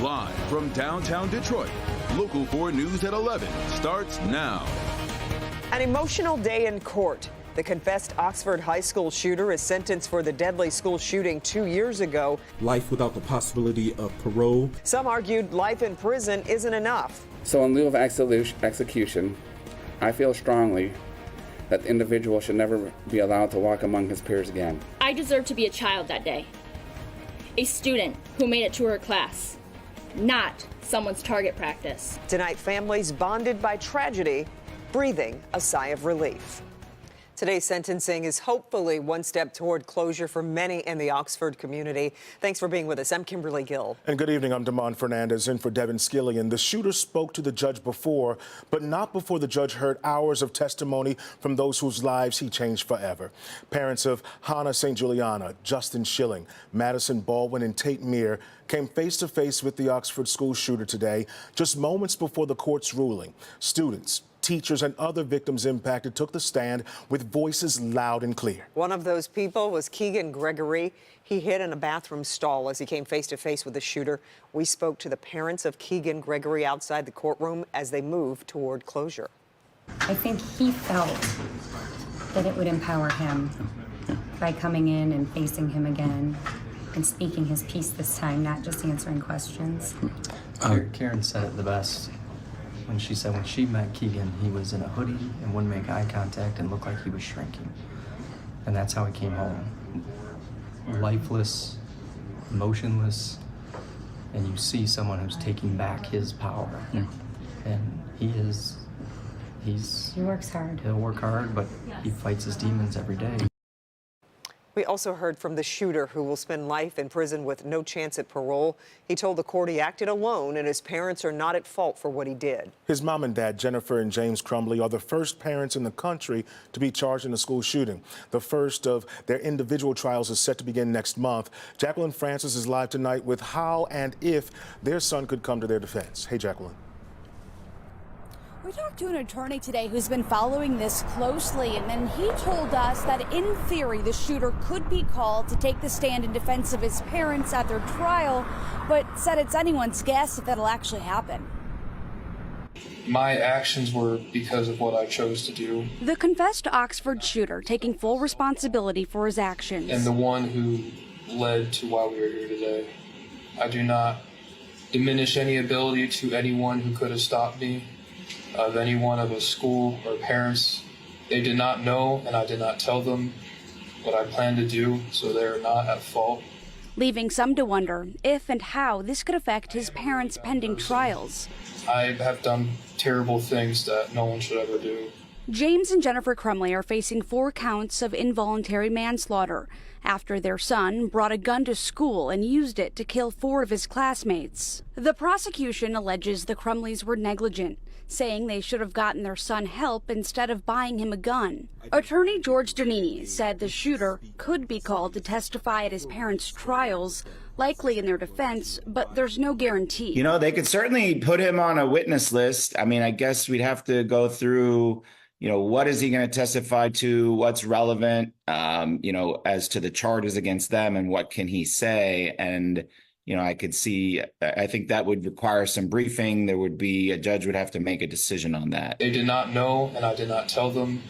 Live from downtown Detroit, Local 4 News at 11 starts now. An emotional day in court. The confessed Oxford High School shooter is sentenced for the deadly school shooting 2 years ago. Life without the possibility of parole. Some argued life in prison isn't enough. So in lieu of execution, I feel strongly that the individual should never be allowed to walk among his peers again. I deserve to be a child that day. A student who made it to her class, not someone's target practice. Tonight, families bonded by tragedy, breathing a sigh of relief. Today's sentencing is hopefully one step toward closure for many in the Oxford community. Thanks for being with us. I'm Kimberly Gill. And good evening. I'm Damon Fernandez in for Devin Skillian. The shooter spoke to the judge before, but not before the judge heard hours of testimony from those whose lives he changed forever. Parents of Hannah St. Juliana, Justin Schilling, Madison Baldwin, and Tate Meir came face to face with the Oxford school shooter today, just moments before the court's ruling. Students, teachers, and other victims impacted took the stand with voices loud and clear. One of those people was Keegan Gregory. He hid in a bathroom stall as he came face to face with the shooter. We spoke to the parents of Keegan Gregory outside the courtroom as they moved toward closure. I think he felt that it would empower him by coming in and facing him again and speaking his piece this time, not just answering questions. Karen said it the best when she said when she met Keegan, he was in a hoodie and wouldn't make eye contact and looked like he was shrinking. And that's how he came home. Lifeless, motionless, and you see someone who's taking back his power. Yeah. And he works hard. He'll work hard, but he fights his demons every day. We also heard from the shooter, who will spend life in prison with no chance at parole. He told the court he acted alone and his parents are not at fault for what he did. His mom and dad, Jennifer and James Crumbley, are the first parents in the country to be charged in a school shooting. The first of their individual trials is set to begin next month. Jacqueline Francis is live tonight with how and if their son could come to their defense. Hey, Jacqueline. We talked to an attorney today who's been following this closely, and then he told us that in theory the shooter could be called to take the stand in defense of his parents at their trial, but said it's anyone's guess if that'll actually happen. My actions were because of what I chose to do. The confessed Oxford shooter taking full responsibility for his actions. And the one who led to why we are here today. I do not diminish any ability to anyone who could have stopped me. Of anyone of a school or parents. They did not know, and I did not tell them what I planned to do, so they are not at fault. Leaving some to wonder if and how this could affect his parents' pending trials. I have done terrible things that no one should ever do. James and Jennifer Crumbley are facing 4 counts of involuntary manslaughter after their son brought a gun to school and used it to kill 4 of his classmates. The prosecution alleges the Crumbleys were negligent, saying they should have gotten their son help instead of buying him a gun. Attorney George Donini said the shooter could be called to testify at his parents' trials, likely in their defense, but there's no guarantee. You know, they could certainly put him on a witness list. I mean, I guess we'd have to go through, you know, what is he going to testify to, what's relevant, you know, as to the charges against them and what can he say. And you know, I think that would require some briefing. There would be, a judge would have to make a decision on that. They did not know, and I did not tell them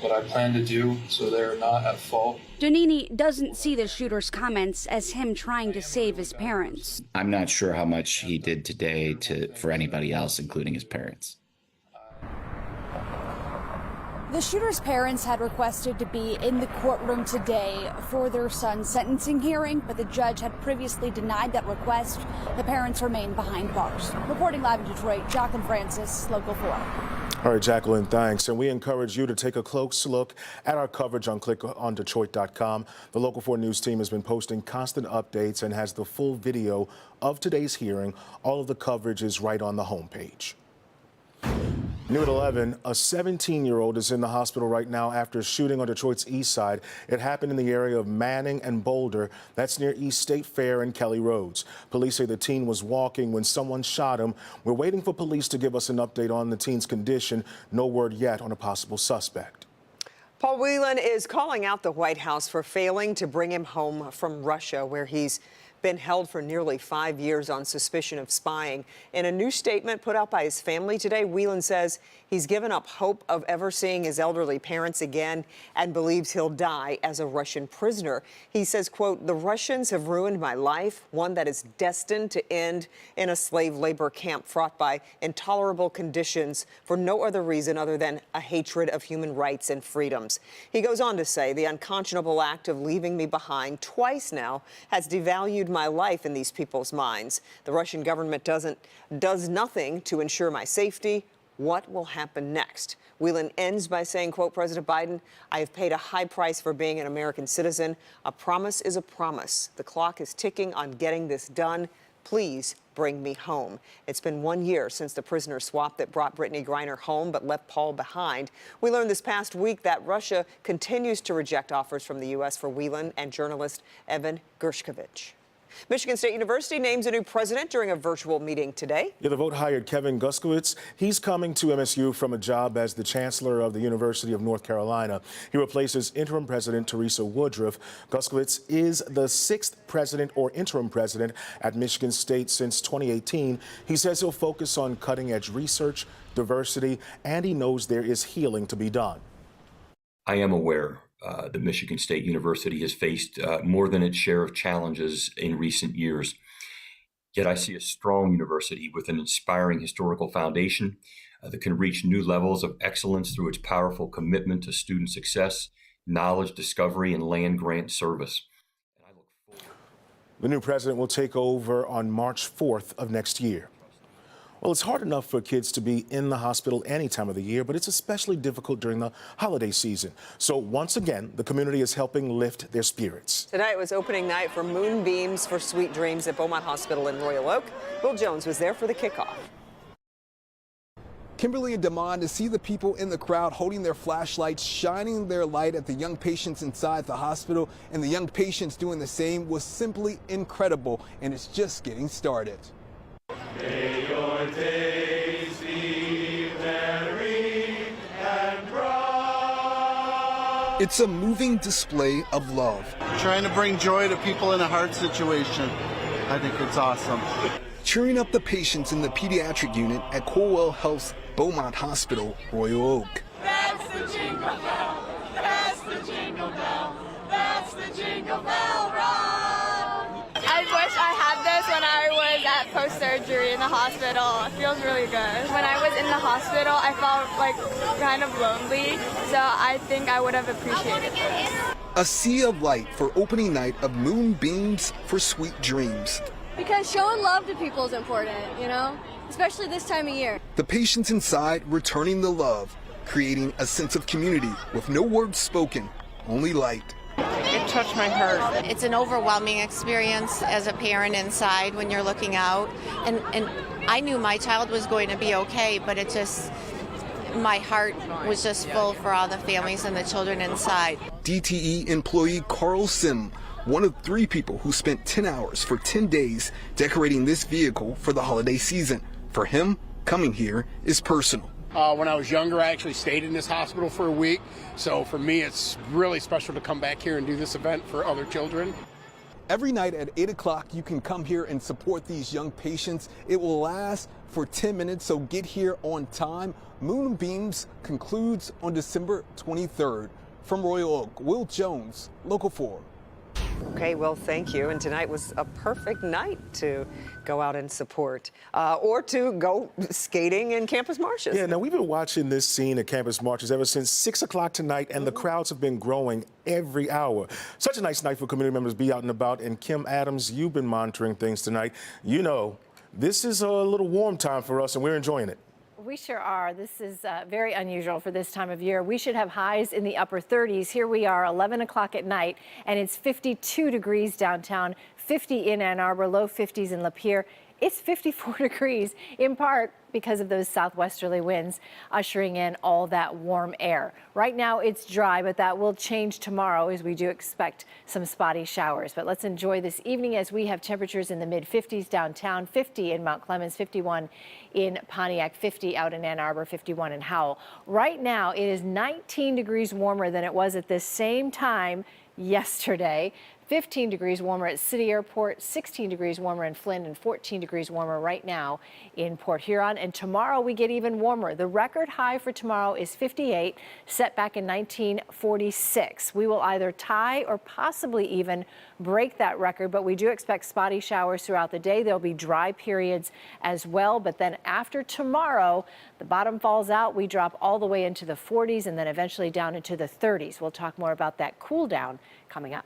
what I planned to do, so they are not at fault. Donini doesn't see the shooter's comments as him trying to save his parents. I'm not sure how much he did today for anybody else, including his parents. The shooter's parents had requested to be in the courtroom today for their son's sentencing hearing, but the judge had previously denied that request. The parents remain behind bars. Reporting live in Detroit, Jacqueline Francis, Local 4. All right, Jacqueline, thanks. And we encourage you to take a close look at our coverage on clickondetroit.com. The Local 4 News team has been posting constant updates and has the full video of today's hearing. All of the coverage is right on the homepage. New at 11, a 17-year-old is in the hospital right now after a shooting on Detroit's east side. It happened in the area of Manning and Boulder. That's near East State Fair and Kelly Roads. Police say the teen was walking when someone shot him. We're waiting for police to give us an update on the teen's condition. No word yet on a possible suspect. Paul Whelan is calling out the White House for failing to bring him home from Russia, where he's been held for nearly 5 years on suspicion of spying. In a new statement put out by his family today, Whelan says he's given up hope of ever seeing his elderly parents again and believes he'll die as a Russian prisoner. He says, quote, "The Russians have ruined my life, one that is destined to end in a slave labor camp fraught by intolerable conditions for no other reason other than a hatred of human rights and freedoms." He goes on to say the unconscionable act of leaving me behind twice now has devalued my life in these people's minds. The Russian government does nothing to ensure my safety. What will happen next? Whelan ends by saying, quote, "President Biden, I have paid a high price for being an American citizen. A promise is a promise. The clock is ticking on getting this done. Please bring me home." It's been 1 year since the prisoner swap that brought Brittany Griner home but left Paul behind. We learned this past week that Russia continues to reject offers from the U.S. for Whelan and journalist Evan Gershkovich. Michigan State University names a new president during a virtual meeting today. Yeah, the vote hired Kevin Guskowitz. He's coming to MSU from a job as the chancellor of the University of North Carolina. He replaces interim president Teresa Woodruff. Guskowitz is the 6th president or interim president at Michigan State since 2018. He says he'll focus on cutting-edge research, diversity, and he knows there is healing to be done. I am aware that Michigan State University has faced more than its share of challenges in recent years. Yet I see a strong university with an inspiring historical foundation that can reach new levels of excellence through its powerful commitment to student success, knowledge discovery, and land-grant service. The new president will take over on March 4th of next year. Well, it's hard enough for kids to be in the hospital any time of the year, but it's especially difficult during the holiday season. So once again, the community is helping lift their spirits. Tonight was opening night for Moonbeams for Sweet Dreams at Beaumont Hospital in Royal Oak. Will Jones was there for the kickoff. Kimberly and Damon, to see the people in the crowd holding their flashlights, shining their light at the young patients inside the hospital, and the young patients doing the same was simply incredible, and it's just getting started. May your days be merry and bright. It's a moving display of love. Trying to bring joy to people in a hard situation. I think it's awesome. Cheering up the patients in the pediatric unit at Corewell Health's Beaumont Hospital, Royal Oak. That's the jingle bell. That's the jingle bell. That's the jingle bell run. I wish I had this when I was at post-surgery in the hospital. It feels really good. When I was in the hospital, I felt like kind of lonely, so I think I would have appreciated this. A sea of light for opening night of Moonbeams for Sweet Dreams. Because showing love to people is important, you know, especially this time of year. The patients inside returning the love, creating a sense of community with no words spoken, only light. It touched my heart. It's an overwhelming experience as a parent inside when you're looking out. And I knew my child was going to be okay, but it just, my heart was just full for all the families and the children inside. DTE employee Carl Sim, one of 3 people who spent 10 hours for 10 days decorating this vehicle for the holiday season. For him, coming here is personal. When I was younger, I actually stayed in this hospital for a week. So for me, it's really special to come back here and do this event for other children. Every night at 8 o'clock, you can come here and support these young patients. It will last for 10 minutes, so get here on time. Moonbeams concludes on December 23rd. From Royal Oak, Will Jones, Local 4. Okay, well, thank you. And tonight was a perfect night to go out and support or to go skating in campus marshes. Yeah, now we've been watching this scene at campus marches ever since 6 o'clock tonight, and the crowds have been growing every hour. Such a nice night for community members to be out and about. And Kim Adams, you've been monitoring things tonight. You know, this is a little warm time for us, and we're enjoying it. We sure are. This is very unusual for this time of year. We should have highs in the upper 30s. Here we are, 11 o'clock at night, and it's 52 degrees downtown, 50 in Ann Arbor, low 50s in Lapeer. It's 54 degrees, in part because of those southwesterly winds ushering in all that warm air. Right now it's dry, but that will change tomorrow as we do expect some spotty showers. But let's enjoy this evening as we have temperatures in the mid-50s downtown, 50 in Mount Clemens, 51 in Pontiac, 50 out in Ann Arbor, 51 in Howell. Right now it is 19 degrees warmer than it was at this same time yesterday. 15 degrees warmer at City Airport, 16 degrees warmer in Flint, and 14 degrees warmer right now in Port Huron. And tomorrow we get even warmer. The record high for tomorrow is 58, set back in 1946. We will either tie or possibly even break that record, but we do expect spotty showers throughout the day. There'll be dry periods as well, but then after tomorrow, the bottom falls out. We drop all the way into the 40s and then eventually down into the 30s. We'll talk more about that cool down coming up.